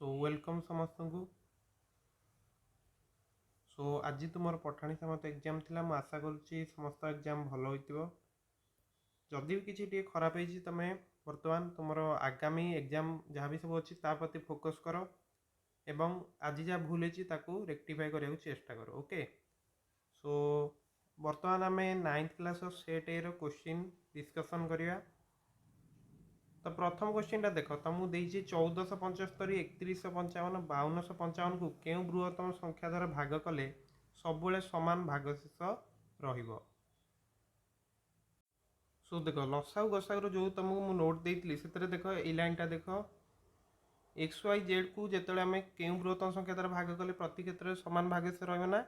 So welcome समस्त को। सो आज तुम पठाणी समत एग्जाम थिला मु आशा करुच्ची समस्त एग्जाम भल होइतिबो। जदि भी किसी टे खराब होइछि तमे वर्तमान तुम आगामी एग्जाम जहाँ भी सब अच्छी प्रति फोकस कर एवं आज जहाँ भूल होइछि ताकू रेक्टिफाई करने को चेष्टा कर। ओके, सो वर्तमान आम 9th क्लास सेट ए रो क्वेश्चन डिस्कसन करिया। तो प्रथम क्वेश्चन टा देख तुमको देइछि 1475 3155 5255 को केउ बृहत्तम संख्या द्वारा भाग कले सबुले समान भागशेष रहिबो। सो देख लसागु गसागु जो तुमको मु नोट देइतली सेतरे देख ए लाइन टा देख एक्स वाई जेड को जेतेले आमे केउ बृहत्तम संख्या द्वारा भाग कले प्रति क्षेत्र में समान भागशेष रहिबो ना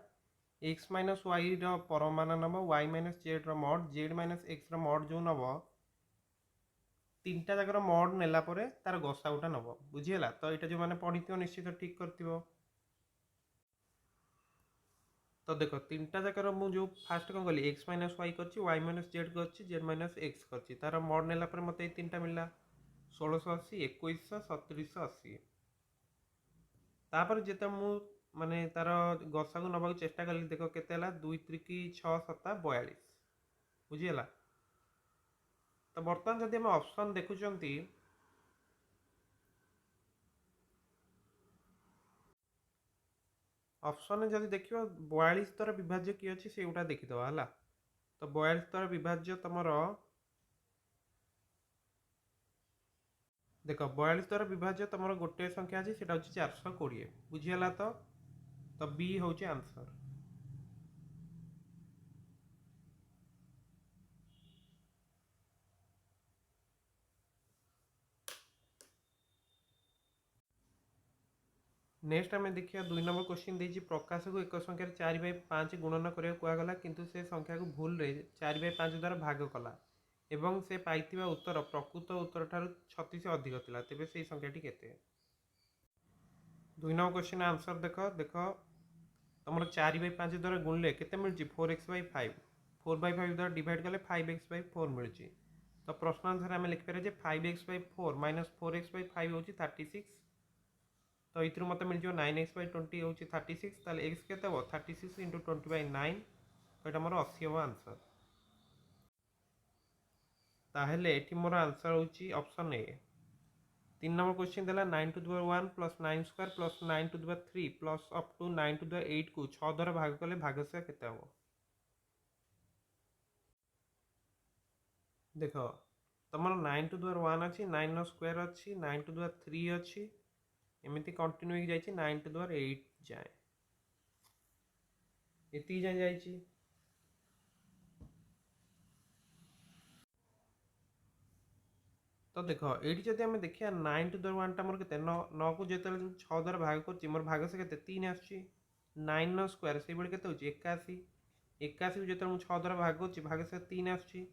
एक्स माइनस वाई रो परमान नब वाई माइनस जेड रो मॉड जेड माइनस एक्स रो मॉड जो नब तीनटा जगह मड नेला परे तार गसाउटा नब बुझीगला। तो यहाँ जो मैंने पढ़ी निश्चित ठीक कर। तो देख तीनटा जगह मुझे फास्ट कौन कली एक्स माइनस वाई कर वाई माइनस जेड कर जेड माइनस एक्स कर तार मड नेला परे मत तीन टा मिलला 1680 2100 3780। तापर जिते मु माने तार गसा को नबाक चेष्टा कली देख केते 2 3 6 7 42 बुझीगला। तो बर्तमान जब आम ऑप्शन देखुंती ऑप्शन जब देखिए 42 द्वारा विभाज्य किए अच्छी से गोटा देखीदे है। तो 42 द्वारा विभाज्य तुम देख 42 द्वारा विभाज्य तुम गोटे संख्या अच्छी से 420 बुझीगला। तो बी हूँ आंसर। नेक्स्ट आम देखिए 2 नंबर क्वेश्चन देती प्रकाश को एक संख्यार 4/5 गुणन करा कहगला किंतु से संख्या को भूल रे 4/5 द्वारा भाग कला एवं से पाइथिबा उत्तर प्रकृत उत्तर ठार 36 अधिक थिला तेबे से संख्याटी केते। 2 नंबर क्वेश्चन आंसर देख देख तुम 4/5 द्वारा गुणले केते मिलची 4x/5 4/5 द्वारा डिवाइड कले 5x/4 मिलची। तो प्रश्न आंसर आम लिखिपर 5x/4 माइनस 4x/5 हूँ 36। तो ये मत मिल 9x/20 हूँ 36 ताले x के 36 इंटू 20/9 तो ये मोर 80 हम आंसर। ताहले ये मोर आंसर हूँ ऑप्शन ए। 3 नंबर क्वेश्चन देला 9 to the power 1 plus 9 square plus 9 to the power 3 plus up to 9 to the power 8 को 6 द्वारा भाग कले भागशेष केते हम। देख तुम 9 टू द पावर 1 अच्छी 9 स्क्वायर अच्छी 9 टू द पावर 3 अच्छी एमती कंटिन्यू जाइए 9 टू द पावर 8 जाए ये जाए जाइए। तो देख ये जब आम देखिए 9 टू द पावर 1 टा मोर केते 9 को जो 6 द्वारा भाग कर मोर भागशेष केते 3 आसुची 9 स्क्वायर से बेले केते होची 81 81 को जो 6 द्वारा भाग कर भागशेष 3 आसुची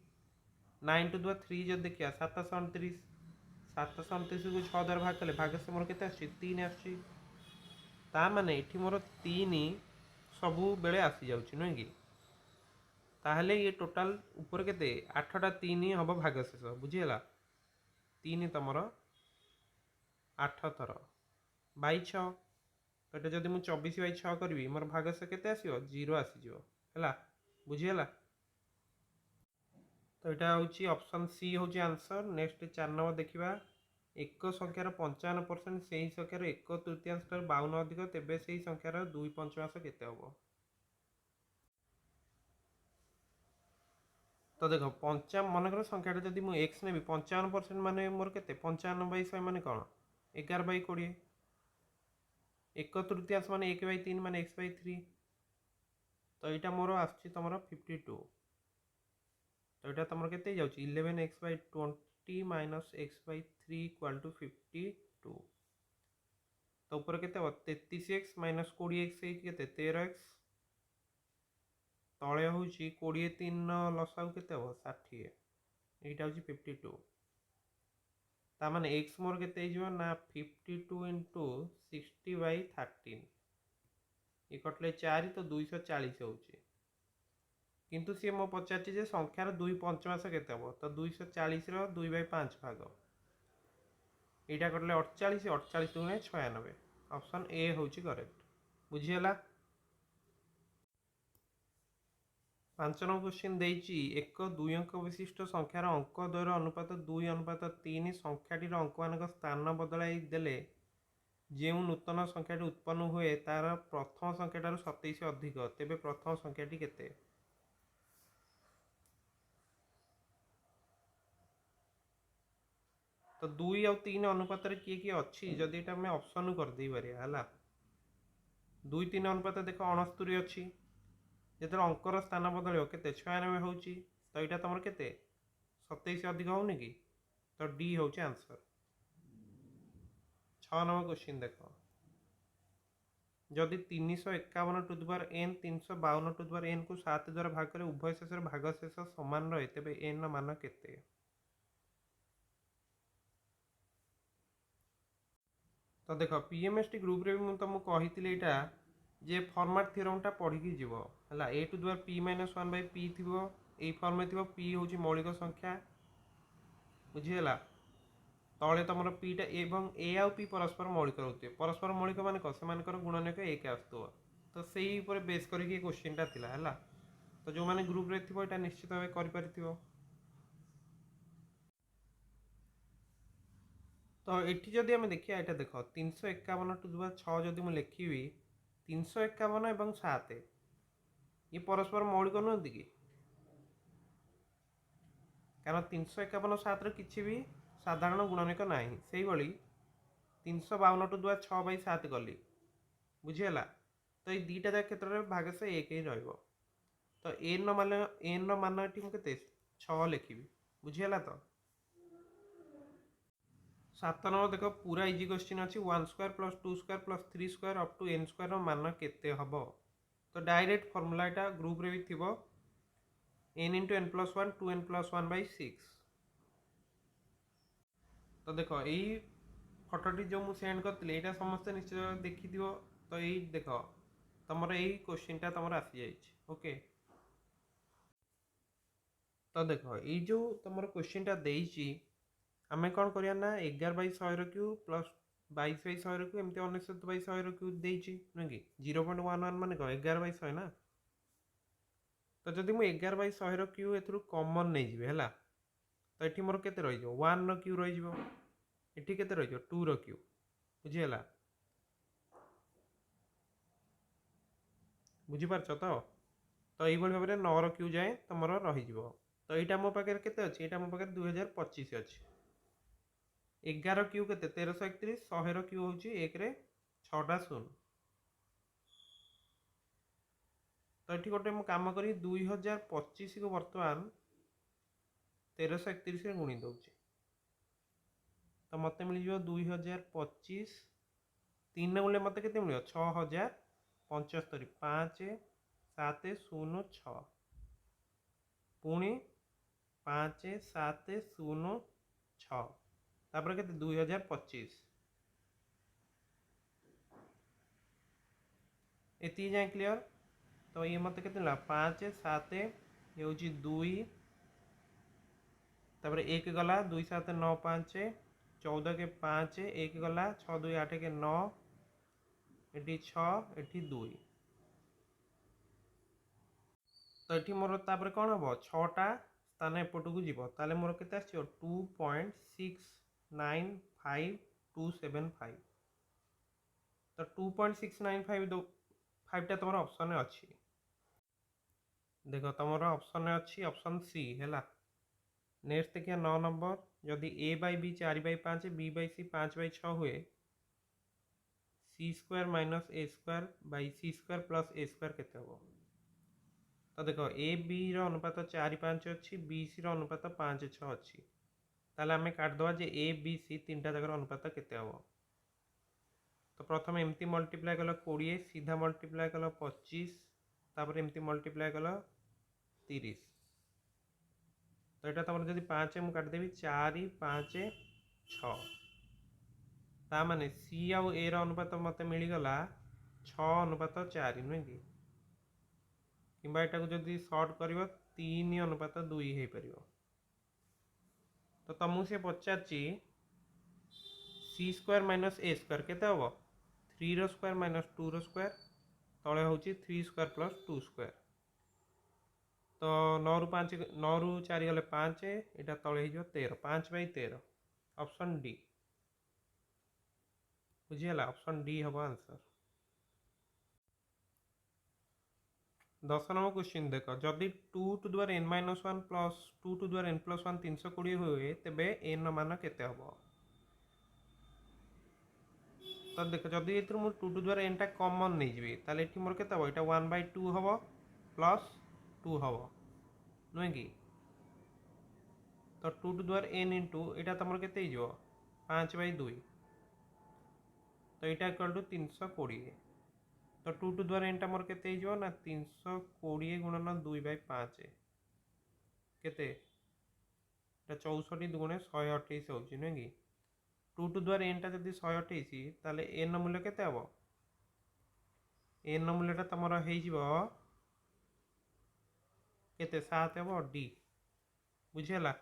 9 टू द पावर 3 जो देखिए 729 729 को 6 द्वारा भाग कले भागशेष मोर केते आसुची 3 आसुची। ता माने एठी मोर 3 सबु बेले आसी जाउची नुहे कि ताहले ये टोटाल ऊपर केते 8टा 3 हम भागशेष बुझीगला। 3 तुम 8 थर बै 6 तो ये जब मुझे 24/6 करी मोर भागशेष केते आसीबो 0 आसीजिवो हैला बुझीगला। तो यहाँ हूँ ऑप्शन सी हूँ आंसर। नेक्स्ट 4 नंबर देखा एक संख्यार 55% से ही संख्यार 1/3 52 अधिक तेबे से ही संख्यार 2/5 केते हम। तो देख मनकर संख्याटा जब मुझे एक्स ने 55% मान मोर के 55/100 मान कौन 11/20 1/3 मान 1/3 मान x/3 तो यहाँ मोर आसम 52 तो यहाँ तुम के 11x/20 minus x/3 equal to 52 तो ऊपर के 33x माइनस 20x के 13x तले हूँ 23 लसाऊ के 60 यहाँ हूँ 52 ताने एक्स मोर के ना 52 इंटू 60/13 ये कटले 4 तो 240 हो किंतु सी मो पचार संख्यार 2/5 के तो 240 2/5 भाग এইটা করলে 48, 48 दुणे 96। ऑप्शन ए होची करेक्ट। बुझीगला। 5 नंबर क्वेश्चन देइची एक 2 अंक विशिष्ट संख्यार अंक द्वयर अनुपात 2:3 संख्याटीर अंकमानक स्थान बदलाई देले ଯେଉଁ ନୂତନ ସଂଖ୍ୟାଟି ଉତ୍ପନ୍ନ ହୁଏ ତାର ପ୍ରଥମ ସଂଖ୍ୟାଠାରୁ 27 ଅଧିକ, ତେବେ ପ୍ରଥମ ସଂଖ୍ୟାଟି କେତେ? ତ 2 ଆଉ 3 ଅନୁପାତରେ କିଏ କିଏ ଅଛି ଯଦି ଏଟା ଆମେ ଅପସନ୍ କରିଦେଇ ପାରିବା ହେଲା। 2 3 ଅନୁପାତ ଦେଖ 69 ଅଛି, ଯେତେବେଳେ ଅଙ୍କର ସ୍ଥାନ ବଦଳିବ କେତେ 96 ହେଉଛି, ତ ଏଇଟା ତମର କେତେ 27 ଅଧିକ ହଉନି କି, ତ ଡି ହେଉଛି ଆନ୍ସର। 6 ନମ୍ବର क्वेश्चन ଦେଖ, ଯଦି 351 to the power n 352 to the power n କୁ 7 ଦ୍ୱାରା ଭାଗ କଲେ ଉଭୟ ଶେଷରେ ଭାଗଶେଷ ସମାନ ରହେ, ତେବେ n ର ମାନ କେତେ? ତ ଦେଖ PMST ଗ୍ରୁପରେ ବି ମୁଁ ତମକୁ କହିଥିଲି ଏଇଟା ଯେ ଫର୍ମାଟ୍ ଥିଓରମଟା ପଢ଼ିକି ଯିବ ହେଲା। a to the power p minus 1 by p ଥିବ, ଏଇ ଫର୍ମରେ ଥିବ, p ହେଉଛି ମୌଳିକ ସଂଖ୍ୟା, ବୁଝିହେଲା। ତଳେ ତମର pଟା ଏବଂ a ଆଉ p ପରସ୍ପର ମୌଳିକ ରହୁଥିବେ। ପରସ୍ପର ମୌଳିକ ମାନେ କ'ଣ, ସେମାନଙ୍କର ଗୁଣନୀୟକ 1 ଆସୁଥିବ। ତ ସେଇ ଉପରେ ବେସ୍ କରିକି କ୍ୱେଶ୍ଚିନ୍ଟା ଥିଲା ହେଲା। ତ ଯେଉଁମାନେ ଗ୍ରୁପରେ ଥିବ ଏଇଟା ନିଶ୍ଚିତ ଭାବେ କରିପାରିଥିବ। ତ ଏଠି ଯଦି ଆମେ ଦେଖିବା, ଏଇଟା ଦେଖ 351 ଟୁ ଦ ପାୱାର 6 ଯଦି ମୁଁ ଲେଖିବି 351 ଏବଂ 7 ଇଏ ପରସ୍ପର ମୌଳିକ ନୁହନ୍ତି କି? କାରଣ 351 7ର କିଛି ବି ସାଧାରଣ ଗୁଣନୀୟକ ନାହିଁ। ସେଇଭଳି 352 ଟୁ ଦ ପାୱାର 6 ବାଇ 7 କଲି, ବୁଝିହେଲା। ତ ଏଇ ଦୁଇଟା ଯାକ କ୍ଷେତ୍ରରେ ଭାଗଶେଷ 1 ହିଁ ରହିବ। ତ n ର ମାନ ଏଠି ମୁଁ କେତେ 6 ଲେଖିବି, ବୁଝିହେଲା। ତ 7 ନମ୍ବର ଦେଖ ପୁରା ଇଜି क्वेश्चन ଅଛି, 1 square plus 2 square plus 3 square up to n square ର ମାନ କେତେ ହବ? ତ डायरेक्ट फॉर्मूला एटा ग्रुप रे भी थिबो, n * n + 1 2n + 1 / 6। तो देखो एई फटोटी जो मु सेंड करथिले एटा समस्त निश्चय देखि दियो। तो एई देखो तमरो एई क्वेश्चन टा तमरो आसी जाइछ, ओके। तो देखो एई जो तमरो क्वेश्चन टा देइची, आमे कोन करिया ना 11/100 ର क्यूब प्लस 22/100 ର क्यूब एमती 69/100 ର क्यूब देइची न कि 0.11 माने को 11/100 ना। तो जदि मु 11/100 ର क्यूब एथरु कॉमन नै जिवे हला, तो एठी मोर केते रहि जो 1 ର क्यूब रहि जिवो, एठी केते रहि जो 2 ର क्यूब, बुझी हला। बुझी पारछ तो एई भली भाबरे 9 ର क्यूब जाए तमरो रहि जिवो। तो एटा मो पाखे केते अछि, एटा मो पाखे 2025 अछि। 11 ର क्यूब केते 1331, 100 ର क्यूब होची 1 रे 6टा 0। तो एठी गोटे मु काम करी 2025 को वर्तमान 1331 रे गुणी दउची, तो मते मिल जिवो 2025 3 ने गुणले मते केते मिलियो 6075 5 7 0 6 पुणी 5 7 0 6 तापर केते 2025 एती जाए क्लियर। तो ये मत के 5 7 ये हूँ 2 तापर 1 गला 2 7 9 5 14 के 5 1 गला 6 2 8 के 9 एटी 6 एटी 2। तो ये मोर तापर कौन हम 6टा स्थान एपट को जीव, ताले मोर केते आछियो 2.695275। तो 2.695 5टा तुम ऑप्शन अच्छी। देख तुम ऑप्शन अच्छी ऑप्शन सी है। नेक्स्ट देखिए 9 नंबर, जदि a by b 4/5 b by c 5/6 हुए, c square minus a square by c square plus a square केते हो? तो देखो a b रो अनुपात 4/5 अच्छी, b c रो अनुपात 5/6 अच्छी, ताले आमे काट दवा जे a b c तीनटा जगह अनुपात केते हो। तो प्रथम एमती मल्टीप्लाई कल 20, सीधा मल्टीप्लाई कल 25, तापर एमती मल्टीप्लाई कल 30। तो यहाँ तुम जब 5 मुझे काटिदेवी 4 5 6, ता माने सी आउ ए रो अनुपात मत मिलगला 6:4 नुहे कि किंबा एटा को जदि सर्ट कर 3:2 हो पार। तो तुमको सी पचार सी स्क्वायर माइनस ए स्क्वायर केते हबो 3 रो स्क्वायर माइनस 2 रो स्क्वायर तले होची 3 स्क्वायर प्लस 2 स्क्वायर तो 9 रु 5 9 रु 4 गले 5 एटा तले हो 13 5 बाई 13 ऑप्शन डी बुझीगला ऑप्शन डी हम आंसर 10 नंबर क्वेश्चन देख जदि 2 to the power n minus 1 plus 2 to the power n plus 1 320 हुए तेबे n मान केते हबो तो देख जदि एथुर मु 2 टू द पावर n टा कॉमन नै जिवि ताले एठी मोर केते हबो एटा 1/2 हबो प्लस 2 हबो नुहे कि तो 2 to the power n into एटा तमर केते हिजो 5/2 तो एटा इक्वल टू 320 तो 2 टू द पावर n टा मोर केते हिजो ना 320 गुणन 2/5 केते एटा 64 दुगुणे 128 होउची नुहे कि 2 टू द पावर n टा जदि 128 ताले n मूल्य केते हबो n मूल्यटा तमर हेइ जिवो केते 7 हबो डी बुझियला